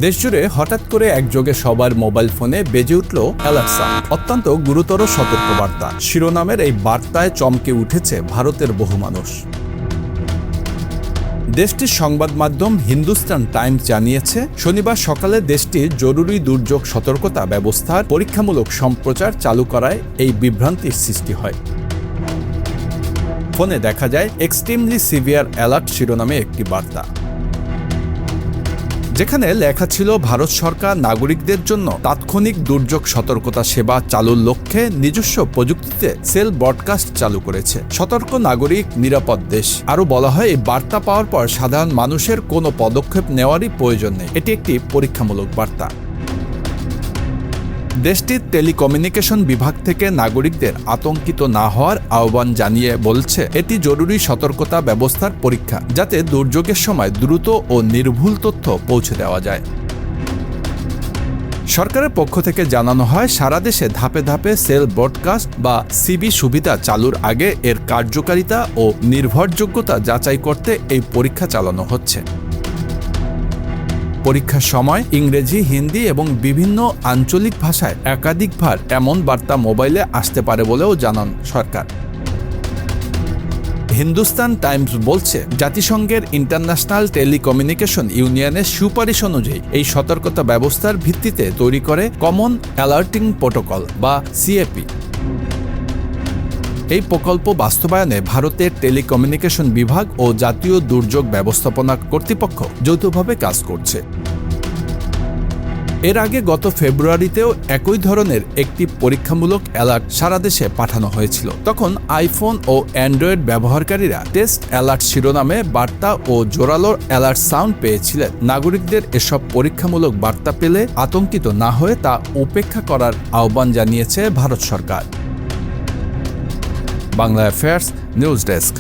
দেশজুড়ে হঠাৎ করে একযোগে সবার মোবাইল ফোনে বেজে উঠল অ্যালার্ট সাউন্ড। অত্যন্ত গুরুতর সতর্কবার্তা। শিরোনামের এই বার্তায় চমকে উঠেছে ভারতের বহু মানুষ। দেশটির সংবাদ মাধ্যম হিন্দুস্তান টাইমস জানিয়েছে, শনিবার সকালে দেশটির জরুরি দুর্যোগ সতর্কতা ব্যবস্থার পরীক্ষামূলক সম্প্রচার চালু করায় এই বিভ্রান্তির সৃষ্টি হয়। ফোনে দেখা যায় এক্সট্রিমলি সিভিয়ার অ্যালার্ট শিরোনামে একটি বার্তা, যেখানে লেখা ছিল ভারত সরকার নাগরিকদের জন্য তাৎক্ষণিক দুর্যোগ সতর্কতা সেবা চালুর লক্ষ্যে নিজস্ব প্রযুক্তিতে সেল ব্রডকাস্ট চালু করেছে। সতর্ক নাগরিক, নিরাপদ দেশ। আরও বলা হয়, এই বার্তা পাওয়ার পর সাধারণ মানুষের কোনো পদক্ষেপ নেওয়ারই প্রয়োজন নেই। এটি একটি পরীক্ষামূলক বার্তা। দেশটির টেলিকমিউনিকেশন বিভাগ থেকে নাগরিকদের আতঙ্কিত না হওয়ার আহ্বান জানিয়ে বলছে, এটি জরুরি সতর্কতা ব্যবস্থার পরীক্ষা, যাতে দুর্যোগের সময় দ্রুত ও নির্ভুল তথ্য পৌঁছে দেওয়া যায়। সরকারের পক্ষ থেকে জানানো হয়, সারা দেশে ধাপে ধাপে সেল ব্রডকাস্ট বা সিবি সুবিধা চালুর আগে এর কার্যকারিতা ও নির্ভরযোগ্যতা যাচাই করতে এই পরীক্ষা চালানো হচ্ছে। পরীক্ষার সময় ইংরেজি, হিন্দি এবং বিভিন্ন আঞ্চলিক ভাষায় একাধিকবার এমন বার্তা মোবাইলে আসতে পারে বলেও জানান সরকার। হিন্দুস্তান টাইমস বলছে, জাতিসংঘের ইন্টারন্যাশনাল টেলিকমিউনিকেশন ইউনিয়নের সুপারিশ অনুযায়ী এই সতর্কতা ব্যবস্থার ভিত্তিতে তৈরি করে কমন অ্যালার্টিং প্রোটোকল বা সিএপি। এই প্রকল্প বাস্তবায়নে ভারতের টেলিকমিউনিকেশন বিভাগ ও জাতীয় দুর্যোগ ব্যবস্থাপনা কর্তৃপক্ষ যৌথভাবে কাজ করছে। এর আগে গত ফেব্রুয়ারিতেও একই ধরনের একটি পরীক্ষামূলক অ্যালার্ট সারা দেশে পাঠানো হয়েছিল। তখন আইফোন ও অ্যান্ড্রয়েড ব্যবহারকারীরা টেস্ট অ্যালার্ট শিরোনামে বার্তা ও জোরালো অ্যালার্ট সাউন্ড পেয়েছিলেন। নাগরিকদের এসব পরীক্ষামূলক বার্তা পেলে আতঙ্কিত না হয়ে তা উপেক্ষা করার আহ্বান জানিয়েছে ভারত সরকার। Bangla affairs news desk.